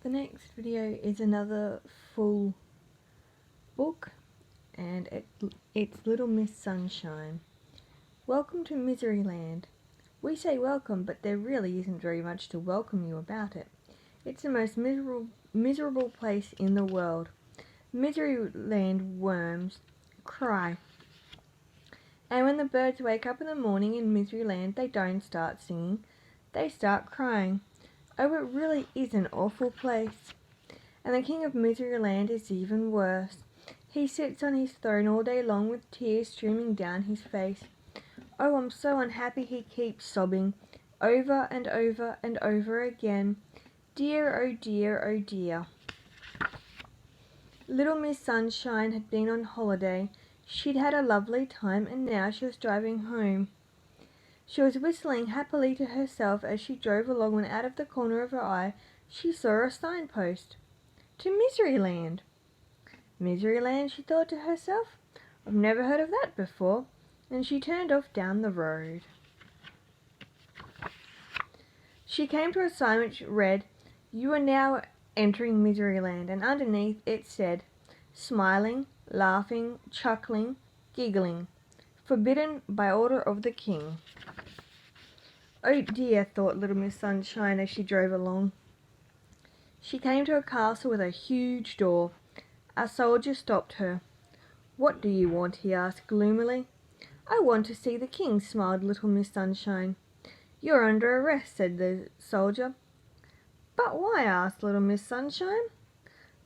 The next video is another full book, and it's Little Miss Sunshine. Welcome to Miseryland. We say welcome, but there really isn't very much to welcome you about it. It's the most miserable place in the world. Miseryland worms cry. And when the birds wake up in the morning in Miseryland, they don't start singing, they start crying. Oh, it really is an awful place. And the King of Miseryland is even worse. He sits on his throne all day long with tears streaming down his face. Oh, I'm so unhappy, he keeps sobbing, over and over and over again. Dear, oh dear, oh dear. Little Miss Sunshine had been on holiday. She'd had a lovely time, and now she was driving home. She was whistling happily to herself as she drove along when out of the corner of her eye she saw a signpost. To Miseryland. Miseryland, she thought to herself. I've never heard of that before. And she turned off down the road. She came to a sign which read, You are now entering Miseryland, and underneath it said, Smiling, laughing, chuckling, giggling. Forbidden by order of the king. Oh dear, thought Little Miss Sunshine as she drove along. She came to a castle with a huge door. A soldier stopped her. What do you want? He asked gloomily. I want to see the king, smiled Little Miss Sunshine. You're under arrest, said the soldier. But why? Asked Little Miss Sunshine.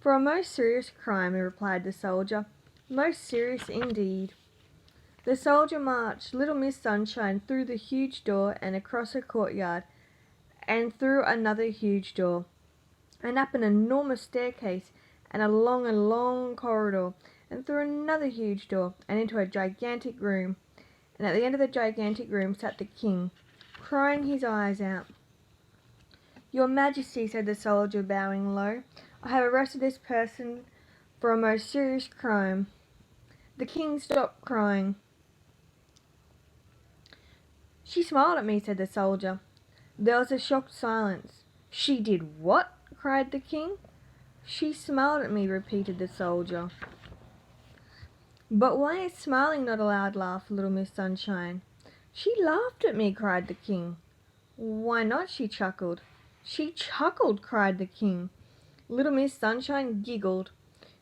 For a most serious crime, replied the soldier. Most serious indeed. The soldier marched Little Miss Sunshine through the huge door and across a courtyard, and through another huge door, and up an enormous staircase, and along a long corridor, and through another huge door, and into a gigantic room. And at the end of the gigantic room sat the king, crying his eyes out. Your Majesty, said the soldier, bowing low, I have arrested this person for a most serious crime. The king stopped crying. She smiled at me, said the soldier. There was a shocked silence. She did what? Cried the king. She smiled at me, repeated the soldier. But why is smiling not allowed? Laughed Little Miss Sunshine. She laughed at me, cried the king. Why not? She chuckled. She chuckled, cried the king. Little Miss Sunshine giggled.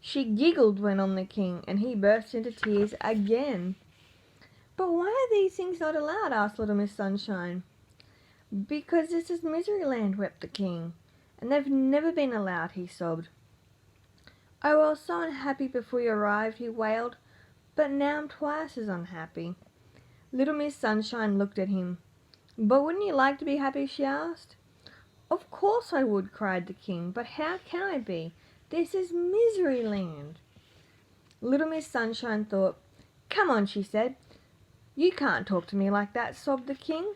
She giggled, went on the king, and he burst into tears again. But why are these things not allowed? Asked Little Miss Sunshine. Because this is Miseryland, wept the king, and they've never been allowed, he sobbed. I was so unhappy before you arrived, he wailed, but now I'm twice as unhappy. Little Miss Sunshine looked at him. But wouldn't you like to be happy? She asked. Of course I would, cried the king, but how can I be? This is Miseryland. Little Miss Sunshine thought. Come on, she said. You can't talk to me like that, sobbed the king.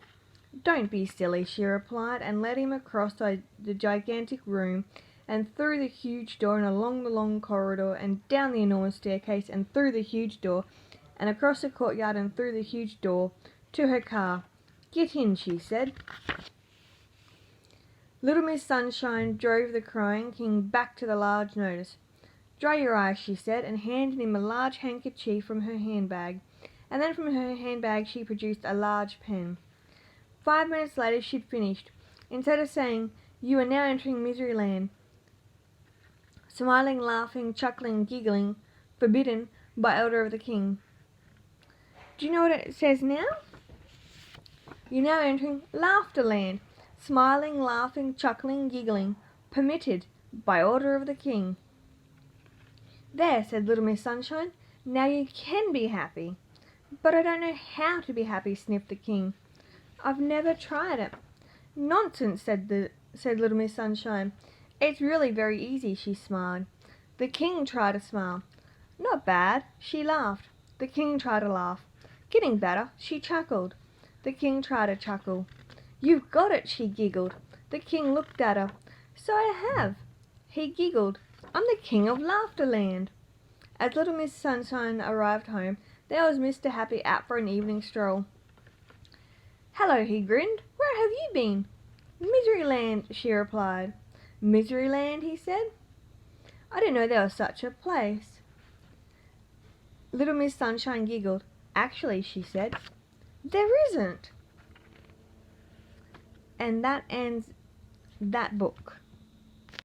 Don't be silly, she replied, and led him across the gigantic room, and through the huge door, and along the long corridor, and down the enormous staircase, and through the huge door, and across the courtyard, and through the huge door, to her car. Get in, she said. Little Miss Sunshine drove the crying king back to the large notice. Dry your eyes, she said, and handed him a large handkerchief from her handbag, and then from her handbag she produced a large pen. 5 minutes later she'd finished. Instead of saying, You are now entering Miseryland, smiling, laughing, chuckling, giggling, forbidden by order of the king. Do you know what it says now? You're now entering Laughterland, smiling, laughing, chuckling, giggling, permitted by order of the king. There, said Little Miss Sunshine, now you can be happy. But I don't know how to be happy, sniffed the king. I've never tried it. Nonsense, said Little Miss Sunshine. It's really very easy, she smiled. The king tried to smile. Not bad, she laughed. The king tried to laugh. Getting better, she chuckled. The king tried to chuckle. You've got it, she giggled. The king looked at her. So I have. He giggled. I'm the king of Laughterland. As Little Miss Sunshine arrived home, there was Mr. Happy out for an evening stroll. Hello, he grinned. Where have you been? Miseryland, she replied. Miseryland, he said. I didn't know there was such a place. Little Miss Sunshine giggled. Actually, she said, there isn't. And that ends that book.